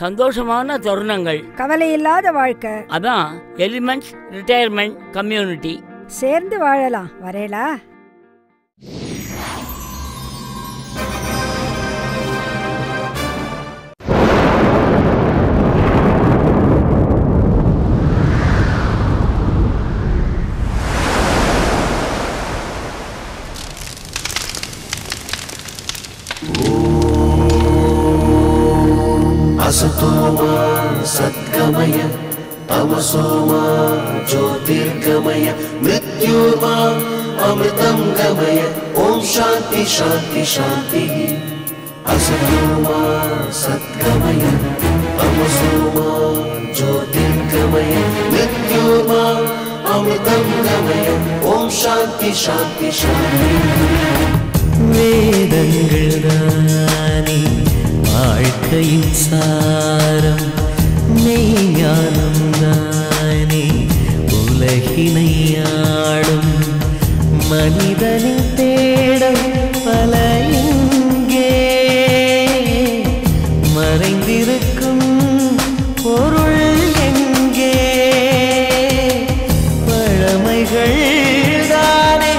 சந்தோஷமான தருணங்கள், கவலை இல்லாத வாழ்க்கை. அதான் எலிமெண்ட்ஸ் ரிட்டையர்மெண்ட் கம்யூனிட்டி. சேர்ந்து வாழலாம். வரேலா? असतोमा सद्गमय तमसोमा ज्योतिर्गमय मृत्योर्मा अमृतं गमय ओम शांति शांति शांति। असतोमा सद्गमय तमसोमा ज्योतिर्गमय मृत्योर्मा अमृतं गमय ओम शांति शांति शांति। வேதங்கள்தானே வாழ்க்கையின் சாரம், மெய்ஞானம் தானே உலகினை ஆளும். மனிதனின் தேடல் பல இங்கே, மறைந்திருக்கும் பொருள் எங்கே? பழமைகள் தானே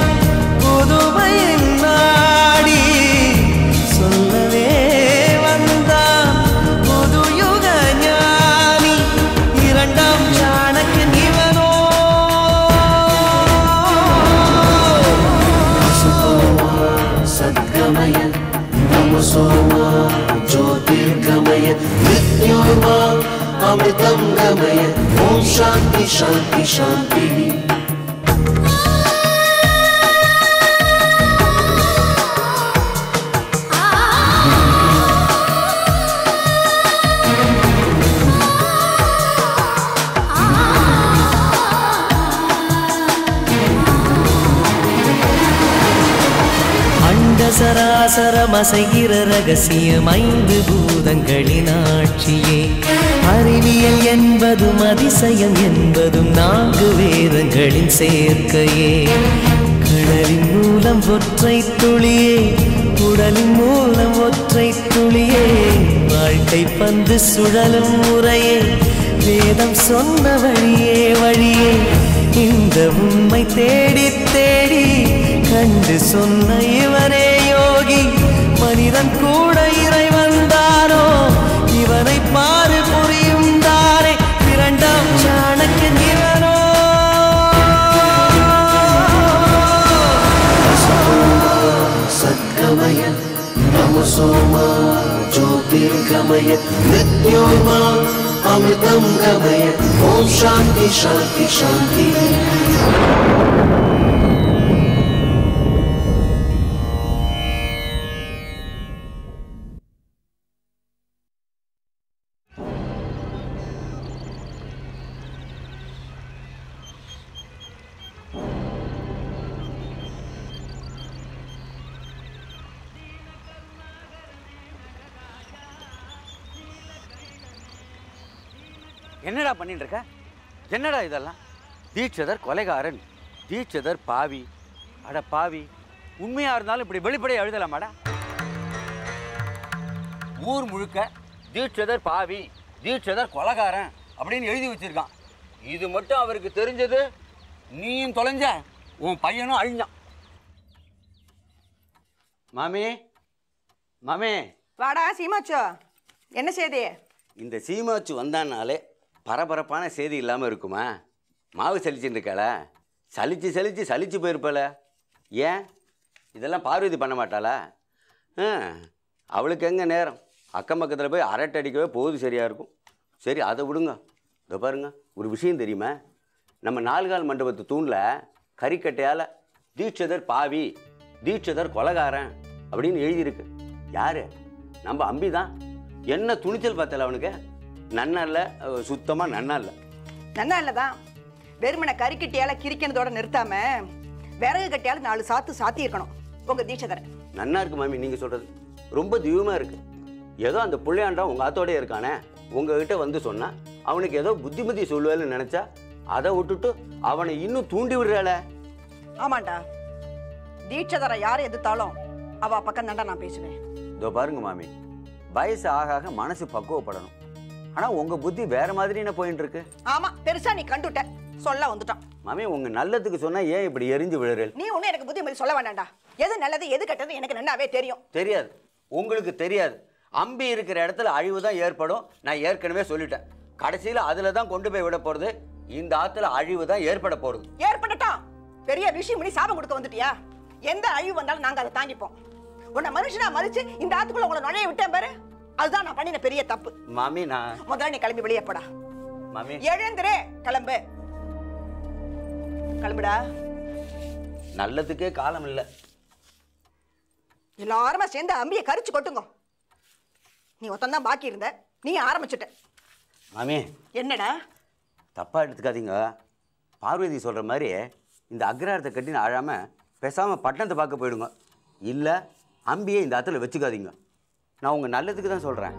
புதுமையின் நாடி, சொல்லவே வந்தான் புதுயுக ஞானி. இரண்டாம் சாணக்கியன் இவனோ. सद्गमय तमसोमा ज्योतिर्गमय मृत्योर्मा अमृतं गमय ओम शांति शांति शांति। சராசரமசைகிற ரகசியம் 5 பூதங்களின் ஆட்சியே. அறிவியல் என்பதும் அதிசயம் என்பதும் 4 வேதங்களின் சேர்க்கையே. கடலின் மூலம் ஒற்றை துளியே, உடலின் மூலம் ஒற்றை துளியே. வாழ்க்கை பந்து சுழலும் முறையே, வேதம் சொன்ன வழியே வழியே. இந்த உண்மை தேடி தேடி கண்டு சொன்ன இவனே யோகி. மனிதன் கூட இறைவன் தானோ, இவனை பாரு புரியும் தானே. இரண்டாம் சாணக்கியன் இவனோ. सद्गमय तमसोमा ज्योतिर्गमय मृत्योर्मा अमृतं गमय ओम शांति शांति शांति। என்னடா பண்ணிட்டு இருக்க? என்னடா இதெல்லாம்? தீட்சிதர் கொலைகாரன், தீட்சிதர் பாவி. அட பாவி, உண்மையா இருந்தாலும் இப்படி வெளிப்படையா எழுதலாமாடா? ஊர் முழுக்க தீட்சிதர் பாவி, தீட்சிதர் கொலைகாரன் அப்படின்னு எழுதி வச்சிருக்கான். இது மட்டும் அவருக்கு தெரிஞ்சது, நீயும் தொலைஞ்ச, உன் பையனும் அழிஞ்சான். மாமி, மாமி. வாடா சீமாச்சோ, என்ன செய்தி? இந்த சீமாச்சு வந்தானாலே பரபரப்பான செய்தி இல்லாமல் இருக்குமா? மாவு சலிச்சுட்டு இருக்காள, சலிச்சு சலிச்சு போயிருப்பாள. ஏன் இதெல்லாம் பார்வதி பண்ண மாட்டாளா? அவளுக்கு எங்கே நேரம்? அக்கம் பக்கத்தில் போய் அரட்டை அடிக்கவே போது சரியாக இருக்கும். சரி, அதை விடுங்க. இதோ பாருங்க, ஒரு விஷயம் தெரியுமா? நம்ம 4 கால் மண்டபத்து தூணில் கறிக்கட்டையால் தீட்சிதர் பாவி, தீட்சிதர் கொலைகாரன் அப்படின்னு எழுதியிருக்கு. யார்? நம்ம அம்பி தான். என்ன துணிச்சல் பார்த்தல அவனுக்கு? நன்னா இல்லை, சுத்தமாக நன்னா இல்லை. நன்னா இல்லைதான். வெறுமனை கறிக்கட்டியால் கிரிக்கிறதோட நிறுத்தாம விறகு கட்டியால் 4 சாத்து சாத்தி இருக்கணும் உங்கள் தீட்சிதரை. நன்னா இருக்கு மாமி, நீங்கள் சொல்கிறது ரொம்ப திவ்யமாக இருக்குது. ஏதோ அந்த பிள்ளையாண்டா உங்கள் ஆத்தோடய இருக்கானே, உங்ககிட்ட வந்து சொன்னால் அவனுக்கு ஏதோ புத்திமதி சொல்லுவேன்னு நினச்சா அதை விட்டுட்டு அவனை இன்னும் தூண்டி விடுறாள. ஆமாண்டா, தீட்சிதரை யாரை எதிர்த்தாலும் அவ பக்கம் தாண்டா நான் பேசுவேன். இதோ பாருங்க மாமி, வயசு ஆக ஆக மனசு பக்குவப்படணும். ஆனா உங்க புத்தி வேற மாதிரி என்ன போயிட்டு இருக்கு. ஆமா, பெருசா நீ கண்டுட்ட, சொல்ல வந்துட்டான். மாமி உங்க நல்லதுக்கு சொன்னா ஏன் இப்படி எரிஞ்சு விழுறல்? நீ ஒண்ணு எனக்கு புத்தி சொல்ல வேண்டாம்டா. எது நல்லது எது கெட்டது எனக்கு நல்லாவே தெரியும். தெரியாது, உங்களுக்கு தெரியாது. அம்பி இருக்கிற இடத்துல அழிவு தான் ஏற்படும். நான் ஏற்கனவே சொல்லிட்டேன். கடைசியில அதுல தான் கொண்டு போய் விட போறது. இந்த ஆத்துல அழிவு தான் ஏற்பட போறது. ஏற்படட்டும். பெரிய விஷயம் பண்ணி சாபம் கொடுக்க வந்துட்டியா? எந்த அழிவு வந்தாலும் நாங்க அதை தாங்கிப்போம். உன்னை மனுஷனா மதிச்சு இந்த ஆத்துக்குள்ள உங்களை நுழைய விட்டேன் பாரு, அதுதான் நான் பண்ணின பெரிய தப்பு. மாமி நான் முதல்ல நீ கிளம்பி வெளியே போடா. மாமி எழுந்துரு, கிளம்பு, கிளம்புடா. நல்லதுக்கே காலம் இல்லை. எல்லாருமா சேர்ந்து அம்பியை கரிச்சு கொட்டுங்க. நீ ஒத்தந்தான் பாக்கி இருந்த, நீ ஆரம்பிச்சுட்ட. மாமி என்னடா? தப்பா எடுத்துக்காதீங்க. பார்வதி சொல்ற மாதிரி இந்த அக்ரஹாரத்தை கட்டின்னு ஆழாம பேசாம பட்டணத்தை பார்க்க போயிடுங்க. இல்ல அம்பியை இந்த ஆத்துல வச்சுக்காதீங்க. நான் உங்க நல்லதுக்கு தான் சொல்றேன்.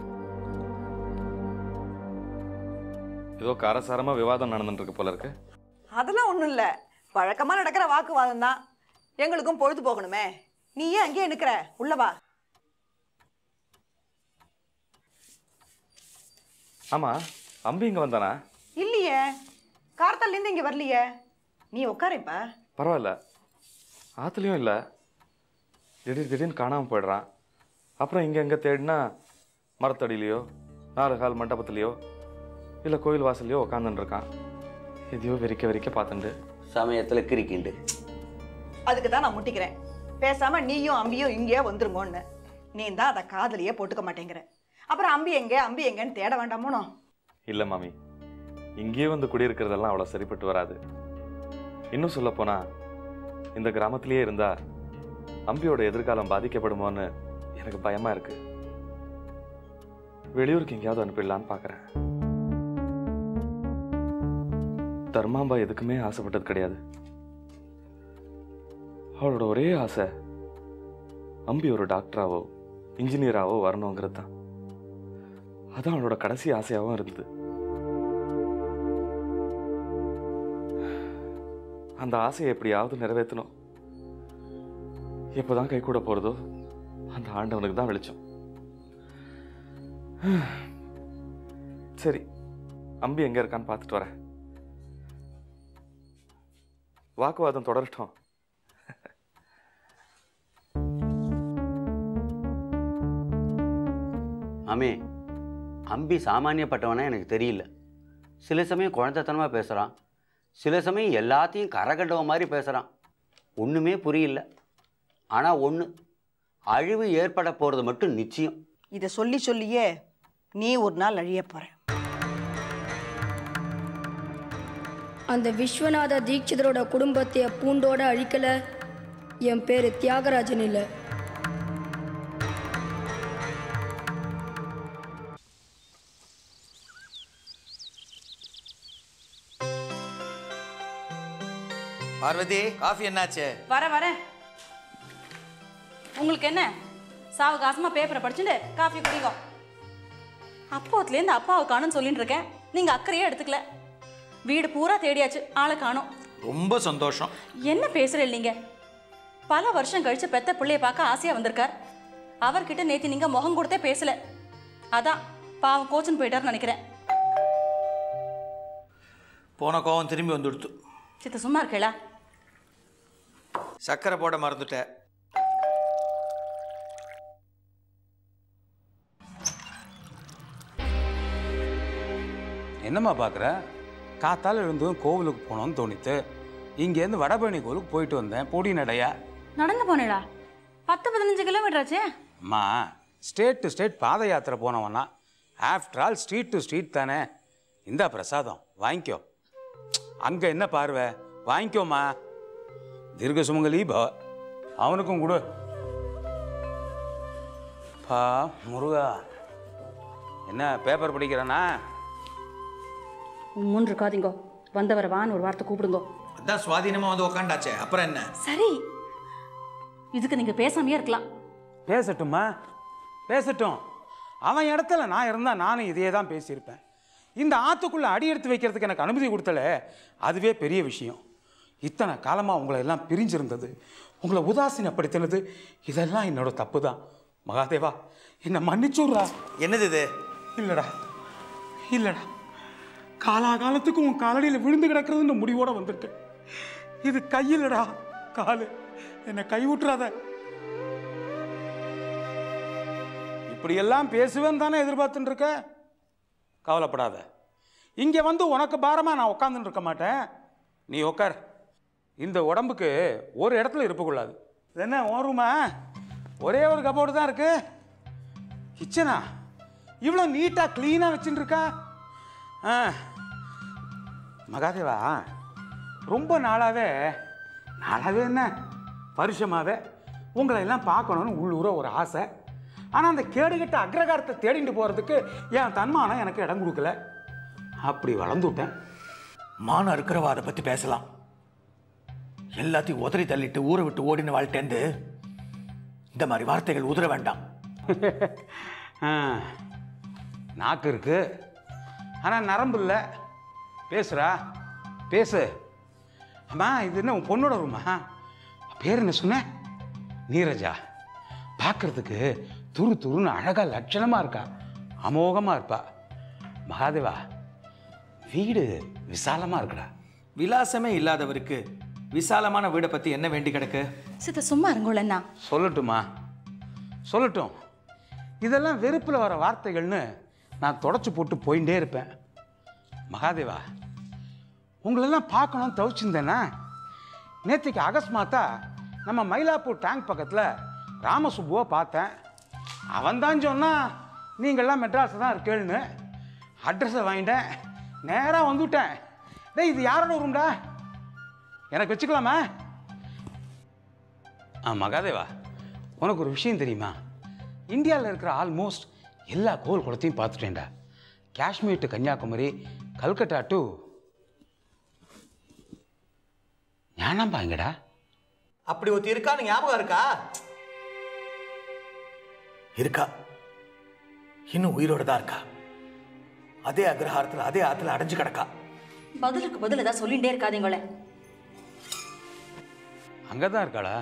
ஏதோ காரசாரமா விவாதம் நடந்துட்டு இருக்கு போல இருக்கு. அதெல்லாம் ஒண்ணும் இல்ல, வழக்கமா நடக்கிற வாக்குவாதம் தான். எங்களுக்கும் பொழுது போகணுமே. நீ ஏன் அங்கேயே நிக்கிற? உள்ள வா. ஆமா, அம்பி இங்க வந்தானா? இல்லையே, கார்த்தால இருந்து இங்க வரலையே. நீ உட்காரப்பா. பரவாயில்ல, ஆத்துலயும் இல்லை. திடீர்னு காணாமல் போயிடுறான். அப்புறம் இங்கே எங்கே தேடினா மரத்தடியிலையோ 4 கால் மண்டபத்துலையோ இல்லை கோயில் வாசல்லையோ உட்காந்துட்டு இருக்கான். எதையோ வெறிக்க பார்த்துண்டு சமயத்தில் கிரிக்கிண்டு. அதுக்கு தான் நான் முட்டிக்கிறேன். பேசாம நீயும் அம்பியும் இங்கேயே வந்துருங்கன்னு. நீ தான் அதை காதலியே போட்டுக்க மாட்டேங்கிற. அப்புறம் அம்பி எங்கன்னு தேட வேண்டாமோனோ? இல்லை மாமி, இங்கேயே வந்து குடியிருக்கிறதெல்லாம் அவ்வளோ சரிப்பட்டு வராது. இன்னும் சொல்லப்போனா இந்த கிராமத்திலேயே இருந்தா அம்பியோட எதிர்காலம் பாதிக்கப்படுமோன்னு எனக்கு பயமா இருக்கு. வெளியூருக்கு எங்கேயாவது அனுப்பிடலான்னு பார்க்குறேன். தர்மாம்பா எதுக்குமே ஆசைப்பட்டது கிடையாது. அவளோட ஒரே ஆசை அம்பி ஒரு டாக்டராவோ இன்ஜினியராவோ வரணுங்கிறது தான். அதான் அவளோட கடைசி ஆசையாகவும் இருந்தது. அந்த ஆசையை எப்படியாவது நிறைவேற்றணும். எப்போதான் கை கூட போறதோ அந்த ஆண்டவனுக்கு தான் வெளிச்சம். சரி, அம்பி எங்க இருக்கான்னு பார்த்துட்டு வரேன். வாக்குவாதம் தொடரட்டும். மாமி, அம்பி சாமானியப்பட்டவனா எனக்கு தெரியல. சில சமயம் குழந்தைத்தனமா பேசுறான், சில சமயம் எல்லாத்தையும் கரகண்டவ மாதிரி பேசுறான். ஒண்ணுமே புரியல. ஆனா ஒண்ணு, அழிவு ஏற்பட போறது மட்டும் நிச்சயம். இதை சொல்லி சொல்லியே நீ ஒரு நாள் அழிய போற. அந்த விஸ்வநாத தீட்சிதரோட குடும்பத்தை பூண்டோட அழிக்கல. என் பேரு தியாகராஜன் இல்லை. பார்வதி, காஃபி என்னாச்சு? வரேன். உங்களுக்கு என்ன, சாவகாசமா பேப்பரை படிச்சுட்டு காஃபி குடிங்க. அப்போத்துலேருந்து அப்பாவை காணும்னு சொல்லிட்டு இருக்கேன், நீங்க அக்கறையே எடுத்துக்கல. வீடு பூரா தேடியாச்சு, ஆளை காணோம். ரொம்ப சந்தோஷம். என்ன பேசுற இல்லைங்க? பல வருஷம் கழிச்சு பெத்த பிள்ளைய பார்க்க ஆசையா வந்திருக்கார். அவர்கிட்ட நேத்து நீங்க முகம் கொடுத்தே பேசல. அதான் பாவம் கோச்சுன்னு போயிட்டாருன்னு நினைக்கிறேன். போன கோவம் திரும்பி வந்துடுத்து. சித்த சும்மா இருக்கேளா? சக்கரை போட மறந்துட்டேன். என்னம்மா பார்க்குற? காத்தால் எழுந்ததும் கோவிலுக்கு போனோன்னு தோணித்து. இங்கேருந்து வடபழனி கோவிலுக்கு போயிட்டு வந்தேன். பொடி நடையா நடந்து போனேடா. 10-15 கிலோமீட்டர் ஆச்சே. அம்மா, ஸ்டேட் டு ஸ்டேட் பாத யாத்திரை போனவனா. After all street to street தானே. இந்த பிரசாதம் வாங்கிக்கோ. அங்கே என்ன பார்வை, வாங்கிக்கோமா. தீர்க்க சுமங்கலி பா, அவனுக்கும் கொடு. பா முருகா, என்ன பேப்பர் படிக்கிறானா? உம்முன்னு இருக்காதீங்கோ. வந்தவரை வான்னு ஒரு வார்த்தை கூப்பிடுங்கோ. அதான் சுவாதீனமா வந்து உக்காண்டாச்சே, அப்புறம் என்ன? சரி, இதுக்கு நீங்க பேசாமையே இருக்கலாம். பேசட்டுமா, பேசட்டும். அவன் இடத்துல நான் இருந்தால் நானும் இதையே தான் பேசியிருப்பேன். இந்த ஆற்றுக்குள்ளே அடி எடுத்து வைக்கிறதுக்கு எனக்கு அனுமதி கொடுத்தல, அதுவே பெரிய விஷயம். இத்தனை காலமாக உங்களை எல்லாம் பிரிஞ்சிருந்தது, உங்களை உதாசீனப்படுத்தினது, இதெல்லாம் என்னோட தப்பு தான். மகாதேவா, என்னை மன்னிச்சுடுறா. என்னது இது? இல்லைடா, இல்லடா, காலாகாலத்துக்கு உன் காலடியில் விழுந்து கிடக்கிறதுன்னு முடிவோட வந்திருக்கேன். இது கையிலடா காலு. என்னை கை விட்டுறாத. இப்படியெல்லாம் பேசுவேன் தானே எதிர்பார்த்துட்டு இருக்க. கவலைப்படாத. இங்கே வந்து உனக்கு பாரமாக நான் உட்காந்துட்டு இருக்க மாட்டேன். நீ உட்கார். இந்த உடம்புக்கு ஒரு இடத்துல இருப்பக்கூடாது. இது என்ன ஓருமா? ஒரே ஒரு கபோர்டு தான் இருக்கு. கிச்சனா இவ்வளோ நீட்டாக க்ளீனாக வச்சுட்டு இருக்கா? மகாதேவா, ரொம்ப நாளாகவே என்ன வருஷமாகவே உங்களை எல்லாம் பார்க்கணுன்னு உள்ளூர ஒரு ஆசை. ஆனால் அந்த கேடுகட்ட அக்ரகாரத்தை தேடிட்டு போகிறதுக்கு என் தன்மானம் எனக்கு இடம் கொடுக்கல. அப்படி வளர்ந்து விட்டேன். மானம் இருக்கிறவா அதை பற்றி பேசலாம். எல்லாத்தையும் உதறி தள்ளிட்டு ஊரை விட்டு ஓடின வாழ்ட்டேந்து இந்த மாதிரி வார்த்தைகள் உதற வேண்டாம். நாக்கு இருக்கு, ஆனால் நரம்பு இல்லை. பேசுறா, பேசு. அம்மா, இது என்ன உன் பொண்ணோட ரூமா? பேர் என்ன சொன்ன? நீரஜா. பார்க்கறதுக்கு துரு துருன்னு அழகா லட்சணமா இருக்கா, அமோகமா இருப்பா. மகாதேவா, வீடு விசாலமா இருக்குடா. விலாசமே இல்லாதவருக்கு விசாலமான வீடை பற்றி என்ன வேண்டி கிடக்கு? சித்த சும்மா இருங்கோலண்ணா. சொல்லட்டுமா? சொல்லட்டும். இதெல்லாம் வெறுப்பில் வர வார்த்தைகள்னு நான் தொடச்சி போட்டு போயிட்டே இருப்பேன். மகாதேவா, உங்களெல்லாம் பார்க்கணும்னு தவிச்சிருந்தேன்னா நேற்றுக்கு அகஸ்மாத்தா நம்ம மயிலாப்பூர் டேங்க் பக்கத்தில் ராமசுப்புவை பார்த்தேன். அவன் தான் சொன்னான் நீங்கள்லாம் மெட்ராஸில் தான் இருக்கேன்னு. அட்ரஸை வாங்கிட்டேன், நேராக வந்துவிட்டேன். டேய், இது யாரோட ரூம்டா? எனக்கு வச்சுக்கலாமா? மகாதேவா, உனக்கு ஒரு விஷயம் தெரியுமா? இந்தியாவில் இருக்கிற ஆல்மோஸ்ட் எல்லா கோவில் குளத்தையும் பார்த்துட்டேன்டா. காஷ்மீர் டு கன்னியாகுமரி, கல்கட்டா டு ஞானம்பாங்கடா. அப்படி ஒருத்தி இருக்கான்னு ஞாபகம் இருக்கா? இருக்கா, இன்னும் உயிரோட தான் இருக்கா. அதே அக்ரஹாரத்தில் அதே ஆத்துல அடைஞ்சு கிடக்கா. பதிலுக்கு பதில் ஏதாவது சொல்லிட்டே இருக்காதீங்களே. அங்கதான் இருக்காளா?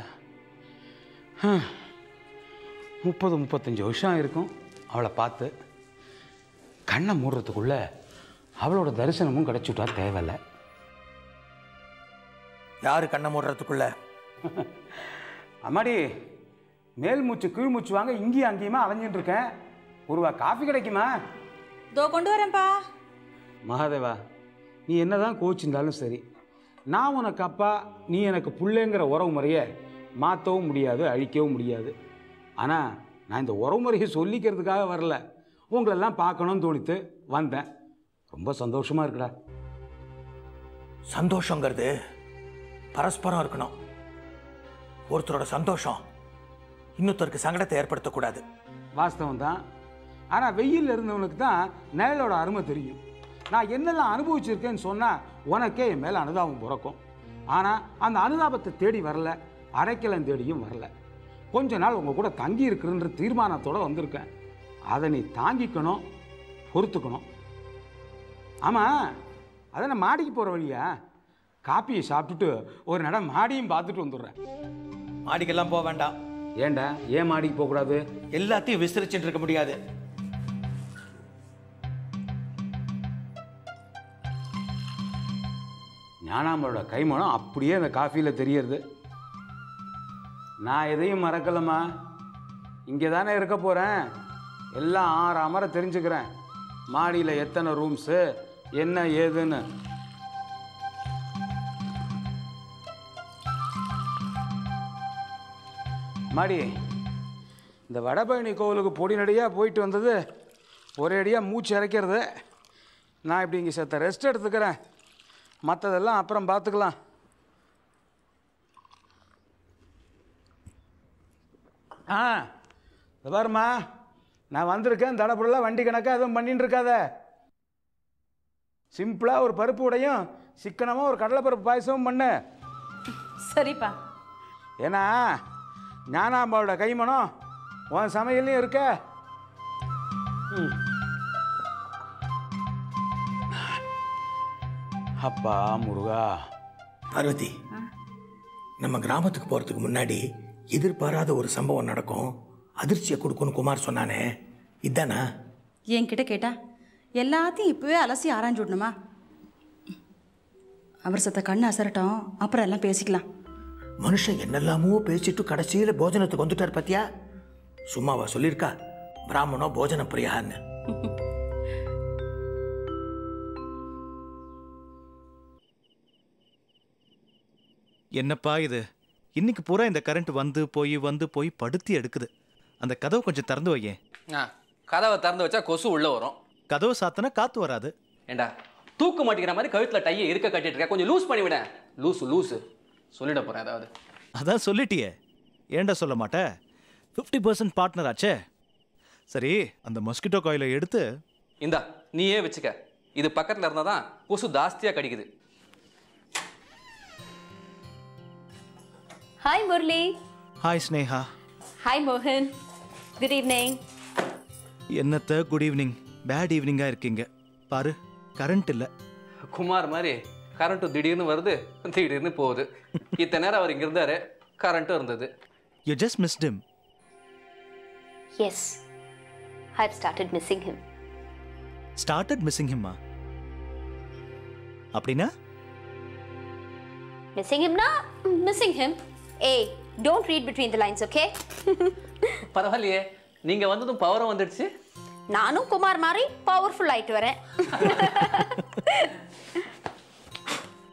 30-35 வருஷம் இருக்கும் அவளை பார்த்து. கண்ணை மூடுறதுக்குள்ள அவளோட தரிசனமும் கிடைச்சுட்டா தேவையில்லை. யாரு கண்ணை மூடுறதுக்குள்ள? அம்மாடி, மேல் மூச்சு கீழ் மூச்சு வாங்க இங்கேயும் அங்கேயுமா அலைஞ்சிட்டு இருக்கேன். ஒருவா காஃபி கிடைக்குமா? தோ கொண்டு வரேன்ப்பா. மகாதேவா, நீ என்னதான் கோச்சிருந்தாலும் சரி, நான் உனக்கு அப்பா, நீ எனக்கு புள்ளைங்கிற உறவு முறையை மாற்றவும் முடியாது, அழிக்கவும் முடியாது. ஆனால் நான் இந்த உறவு முறையை சொல்லிக்கிறதுக்காக வரல, உங்களெல்லாம் பார்க்கணும்னு தோணித்து வந்தேன். ரொம்ப சந்தோஷமாக இருக்குடா. சந்தோஷங்கிறது பரஸ்பரம் இருக்கணும். ஒருத்தரோட சந்தோஷம் இன்னொருத்தருக்கு சங்கடத்தை ஏற்படுத்தக்கூடாது. வாஸ்தவம் தான். ஆனால் வெயிலில் இருந்தவனுக்கு தான் நிழலோட அருமை தெரியும். நான் என்னெல்லாம் அனுபவிச்சிருக்கேன்னு சொன்னால் உனக்கே என் மேலே அனுதாபம் பிறக்கும். ஆனால் அந்த அனுதாபத்தை தேடி வரல, அடைக்கலம் தேடியும் வரல. கொஞ்ச நாள் உங்கள் கூட தங்கி இருக்குன்ற தீர்மானத்தோடு வந்திருக்கேன். அதை நீ தாங்கிக்கணும், பொறுத்துக்கணும். ஆமாம், அதை நான் மாடிக்கு போகிற வழியா? காப்பியை சாப்பிட்டுட்டு ஒரு நடம் மாடியும் பார்த்துட்டு வந்துடுறேன். மாடிக்கெல்லாம் போக வேண்டாம். ஏண்டா, ஏன் மாடிக்கு போகக்கூடாது? எல்லாத்தையும் விசிரிச்சுட்டு இருக்க முடியாது. ஞானாம்பரோட கைமணம் அப்படியே அந்த காஃபியில் தெரியறது. நான் எதையும் மறக்கலம்மா. இங்கே தானே இருக்க போகிறேன். எல்லாம் ஆறாமற தெரிஞ்சுக்கிறேன். மாடியில் எத்தனை ரூம்ஸு, என்ன ஏதுன்னு. மாடி, இந்த வடபழனி கோவிலுக்கு பொடிநடியாக போயிட்டு வந்தது ஒரேடியாக மூச்சு இறைக்கிறது. நான் இப்படி இங்கே செத்த ரெஸ்ட் எடுத்துக்கிறேன். மற்றதெல்லாம் அப்புறம் பார்த்துக்கலாம். இந்த பாருமா, நான் வந்திருக்கேன். தடப்படலாம் வண்டி கணக்காக எதுவும் பண்ணிட்டு இருக்காத. சிம்பிளாக ஒரு பருப்பு உடையும் சிக்கனமாக ஒரு கடலைப்பருப்பு பாயசமும் பண்ணு. சரிப்பா. ஏன்னா ஞானாம்பாவோட கைமணம் உன் சமையல்லையும் இருக்க. அப்பா முருகா. பார்வதி, நம்ம கிராமத்துக்கு போகிறதுக்கு முன்னாடி எதிர்பாராத ஒரு சம்பவம் நடக்கும், அதிர்ச்சியை கொடுக்குன்னு குமார் சொன்னானே, இதானா? என்கிட்ட கேட்டா எல்லாத்தையும் இப்போவே அலசி ஆராய்ஞ்சு விடணுமா? அவர் சத்த கண்ணு அசரட்டும், அப்புறம் எல்லாம் பேசிக்கலாம். மனுஷன் என்னெல்லாமோ பேசிட்டு கடைசியில் போஜனத்துக்கு வந்துட்டார் பத்தியா? சும்மாவா சொல்லியிருக்கா பிராமணோ போஜன பிரியான்னு? என்னப்பா இது, இன்னைக்கு பூரா இந்த கரண்ட் வந்து போய் படுத்தி எடுக்குது. அந்த கதவை கொஞ்சம் திறந்து வையேன். கதவை திறந்து வச்சா கொசு உள்ள வரும். கதவை சாத்தினா காத்து வராது. ஏண்டா தூக்கு மாட்டிக்கிற மாதிரி கழுத்துல டையை இருக்க கட்டிட்டு இருக்க, கொஞ்சம் லூஸ் பண்ணி விட. லூசு சொல்லிட போறேன் ஏதாவது. அதான் சொல்லிட்டியே, ஏண்டா சொல்ல மாட்டேன்? 50% பார்ட்னர் ஆச்சே. சரி, அந்த மஸ்கிட்டோ காயிலை எடுத்து இந்தா நீயே வச்சுக்க. இது பக்கத்தில் இருந்தால் தான் கொசு ஜாஸ்தியாக கடிக்குது. Hi Murali. Hi Sneha. Hi மோகன். Good evening. என்னத்த குட் ஈவினிங், பேட் ஈவினிங்காக இருக்கீங்க. பாரு, கரண்ட் இல்லை. குமார் மாதிரி கரண்ட்டு திடீர்னு வருது, திடீர்னு போகுது. இத்தனை நேரம் அவர் இங்கே இருந்தார், கரண்ட்டும் இருந்தது. You just missed him. Yes, I've started missing him. Started missing him? அப்படினா? Missing him na? Missing him. Hey, don't read between the lines, okay? பரவாயில்லையே, நீங்க வந்ததும் பவரும் வந்துடுச்சு. நானும் குமார் மாதிரி பவர்ஃபுல் ஆயிட்டு வரேன்.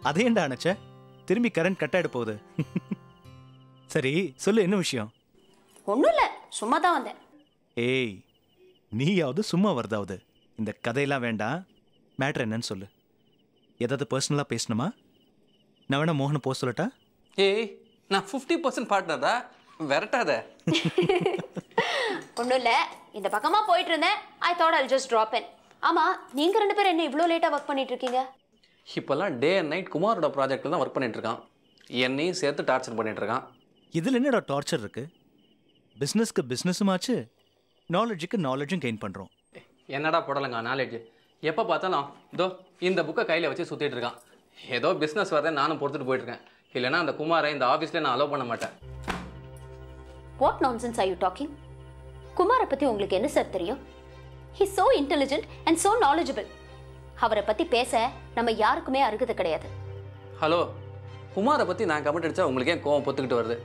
அதேண்டா அண்ணாச்சே, திரும்பி கரண்ட் கட் ஆயிட போகுது. சரி சொல்லு, என்ன விஷயம்? ஒன்றும் இல்லை, சும்மா தான் வந்தேன். ஏய், நீயாவது சும்மா வருதாவது? இந்த கதையெல்லாம் வேண்டாம். மேட்ரு என்னன்னு சொல்லு. ஏதாவது பர்சனலாக பேசணுமா? நான் வேணா மோகனை போக சொல்லட்டா? ஏய், நான் 50% பார்ட்னர் தான், விரட்டாத. ஒன்றும் இல்லை, இந்த பக்கமாக போயிட்டு இருந்தேன். I thought I'll just drop in. ஆமாம், நீங்கள் 2 பேரும் என்ன இவ்வளோ லேட்டாக ஒர்க் பண்ணிட்டு இருக்கீங்க? இப்போல்லாம் டே அண்ட் நைட் குமாரோட ப்ராஜெக்டில் தான் ஒர்க் பண்ணிட்டு இருக்கான். என்னையும் சேர்த்து டார்ச்சர் பண்ணிட்டு இருக்கான். இதில் என்னடா டார்ச்சர் இருக்கு? பிஸ்னஸ்க்கு பிஸ்னஸும் ஆச்சு, நாலேஜுக்கு நாலேஜும் கெயின் பண்ணுறோம். என்னடா போடலைங்க நாலேஜ்? எப்போ பார்த்தாலும் இதோ இந்த புக்கை கையில் வச்சு சுற்றிட்டு இருக்கான். ஏதோ பிஸ்னஸ் வரதை நானும் பொறுத்துட்டு போயிட்டுருக்கேன். இல்லைனா அந்த குமாரை இந்த ஆஃபீஸில் நான் அலோவ் பண்ண மாட்டேன். What nonsense are you talking? குமாரை பற்றி உங்களுக்கு என்ன சார் தெரியும்? He's so intelligent and so knowledgeable. அவரை பற்றி பேச நம்ம யாருக்குமே அருகதை கிடையாது. ஹலோ, குமாரை பற்றி நான் கமெண்ட் அடித்தா உங்களுக்கு ஏன் கோவம் பொத்துக்கிட்டு வருது?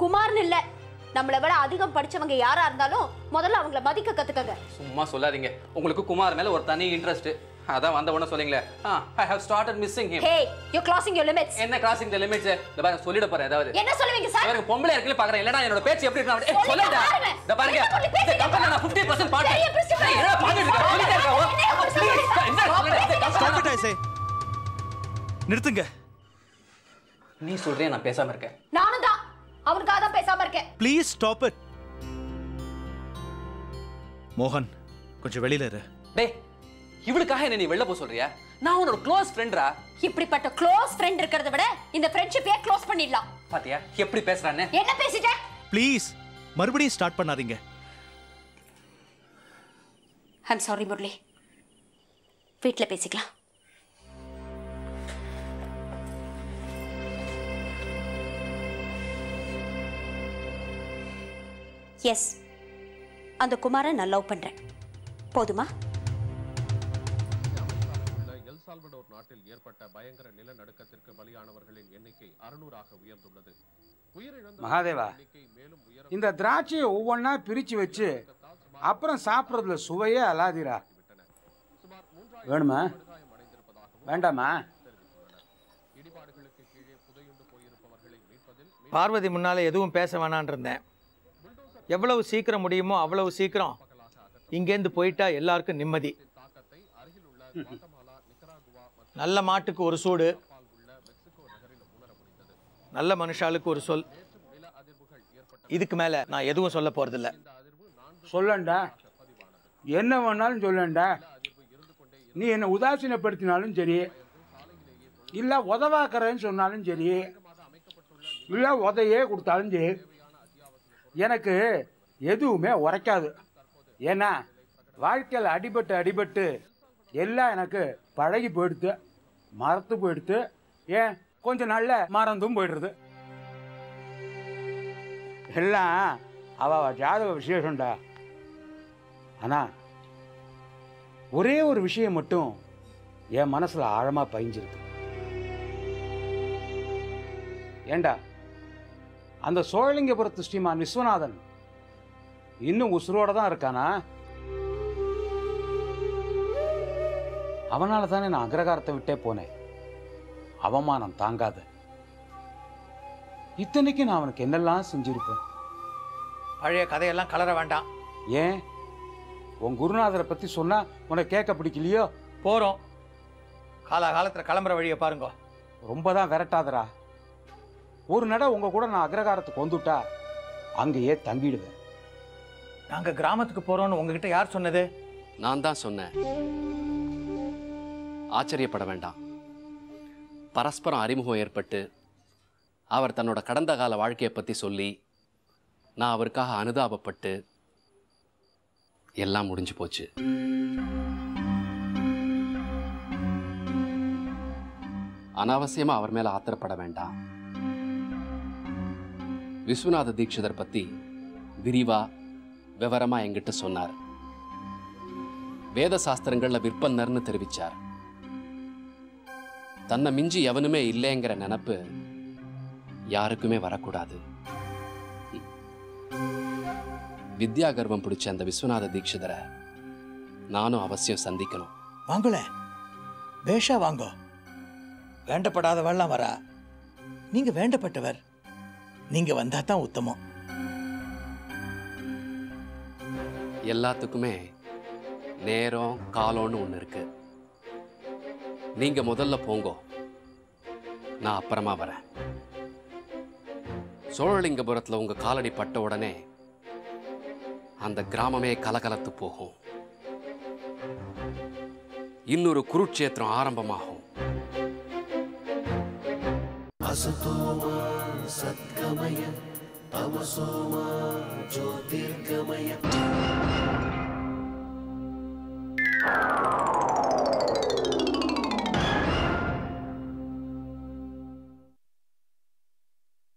குமார்னு இல்லை, நம்மளை விட அதிகம் படிச்சவங்க யாரா இருந்தாலும் முதல்ல அவங்கள மதிக்க கத்துக்கங்க. சும்மா சொல்லாதீங்க. உங்களுக்கு குமார் மேல ஒரு தனி இன்ட்ரெஸ்ட். அதான் வந்த உடனே சொல்றீங்களே, I have started missing him. Hey, you're crossing your limits. என்ன crossing the limits? இந்த பாருங்க, சொல்லிட போறேன் ஏதாவது. என்ன சொல்லுவீங்க சார்? பாருங்க, பொம்பளை இருக்கல பாக்குறேன். இல்லடா என்னோட பேச்சு எப்படி இருக்கு? சொல்லுடா. இந்த பாருங்க, இந்த கம்பெனில நான் 50% பார்ட். என்ன பாத்துட்டு இருக்க? சொல்லிட்டே இருக்க. Stop it, I say. நிறுத்துங்க. நீ சொல்றியா நான் பேசாம இருக்கேன்? நானும் தான் அவனுக்காக தான் பேசாம இருக்கேன். Please stop it. மோகன், கொஞ்சம் வெளியில இரு. டேய், இவளுக்காக என்ன நீ வெளில போ சொல்றியா? நான் உன்னோட க்ளோஸ் ஃப்ரெண்ட்ரா. இப்படிப்பட்ட க்ளோஸ் ஃப்ரெண்ட் இருக்கிறத விட இந்த ஃப்ரெண்ட்ஷிப்பே க்ளோஸ் பண்ணிடலாம். பாத்தியா எப்படி பேசுறானே? என்ன பேசிட்ட? ப்ளீஸ் மறுபடியும் ஸ்டார்ட் பண்ணாதீங்க. I'm sorry முரளி, வீட்ல பேசிக்கலாம். எஸ், அந்த குமாரை நான் லவ் பண்றேன். போதுமா? எல் சால்வடோர் நாட்டில் ஏற்பட்ட பயங்கர நிலநடுக்கத்திற்கு பலியானவர்களின் எண்ணிக்கை 600ஆக உயர்ந்துள்ளது. மகாதேவா, இந்த திராட்சையை ஒவ்வொன்றா பிரித்து வச்சு அப்புறம் சாப்பிட்றதுல சுவையே அலாதிரா. வேணுமா வேண்டாமா? பார்வதி முன்னாலே எதுவும் பேச வேணான் இருந்தேன். எவ்வளவு சீக்கிரம் முடியுமோ அவ்வளவு சீக்கிரம் இங்கேருந்து போயிட்டா எல்லாருக்கும் நிம்மதி. நல்ல மாட்டுக்கு ஒரு சூடு, நல்ல மனுஷாளுக்கு ஒரு சொல். இதுக்கு மேல நான் எதுவும் சொல்ல போறதில்ல. சொல்லண்டா, என்ன வேணாலும் சொல்லண்டா. நீ என்னை உதாசீனப்படுத்தினாலும் சரி, இல்லை உதவாக்கிறேன்னு சொன்னாலும் சரி, இல்லை உதையே கொடுத்தாலும் சரி, எனக்கு எதுவுமே உரைக்காது. ஏன்னா வாழ்க்கையில் அடிபட்டு எல்லாம் எனக்கு பழகி போயிடுது, மறத்து போயிடுது. ஏன் கொஞ்சம் நல்ல மறந்தும் போயிடுறது. எல்லாம் அவ ஜாதக விசேஷம்டா. ஆனால் ஒரே ஒரு விஷயம் மட்டும் என் மனசுல ஆழமா பதிஞ்சிருக்கு. ஏண்டா, அந்த சோழலிங்கபுரத்து ஸ்ரீமான் விஸ்வநாதன் இன்னும் உசுரோட தான் இருக்கானா? அவனால தானே நான் அக்ரகாரத்தை விட்டே போனேன். அவமானம் தாங்காத. இத்தனைக்கு நான் அவனுக்கு என்னெல்லாம் செஞ்சிருப்பேன். பழைய கதையெல்லாம் கலர வேண்டாம். ஏன், உன் குருநாதரை பத்தி சொன்னா உனக்கு கேட்க பிடிக்கலையோ? போறோம், காலகாலத்தில் கிளம்புற வழியை பாருங்க. ரொம்ப தான் விரட்டாதரா. ஒரு நட உங்க கூட நான் அக்ரகாரத்துக்கு வந்துட்டா அங்கேயே தங்கிடுவேன். நாங்க கிராமத்துக்கு போறோம்னு உங்ககிட்ட யார் சொன்னது? நான் தான் சொன்னேன். ஆச்சரியப்பட வேண்டாம். பரஸ்பரம் அறிமுகம் ஏற்பட்டு அவர் தன்னோட கடந்த கால வாழ்க்கையை பற்றி சொல்லி நான் அவருக்காக அனுதாபப்பட்டு எல்லாம் முடிஞ்சு போச்சு. அனாவசியமா அவர் மேல ஆத்திரப்பட வேண்டாம். விஸ்வநாத தீட்சிதர் பத்தி விரிவா விவரமா என்கிட்ட சொன்னார். வேத சாஸ்திரங்கள்ல விற்பன்னர்னு தெரிவிச்சார். தன்னை மிஞ்சி எவனுமே இல்லைங்கிற நினைப்பு யாருக்குமே வரக்கூடாது. வித்யா கர்வம் பிடிச்ச அந்த விஸ்வநாத தீட்சிதரை நானும் அவசியம் சந்திக்கணும். வாங்கல, பேஷா வாங்க. வேண்டப்படாதவெல்லாம் வரா. நீங்க வேண்டப்பட்டவர். நீங்க வந்தா தான் உத்தமம். எல்லாத்துக்குமே நேரம் காலம்னு ஒன்று இருக்கு. நீங்க முதல்ல போங்கோ, நான் அப்புறமா வரேன். சோழலிங்கபுரத்தில் உங்க காலடி பட்ட உடனே அந்த கிராமமே கலகலத்து போகும். இன்னொரு குருட்சேத்திரம் ஆரம்பமாகும். असतोमा सद्गमय तमसोमा ज्योतिर्गमय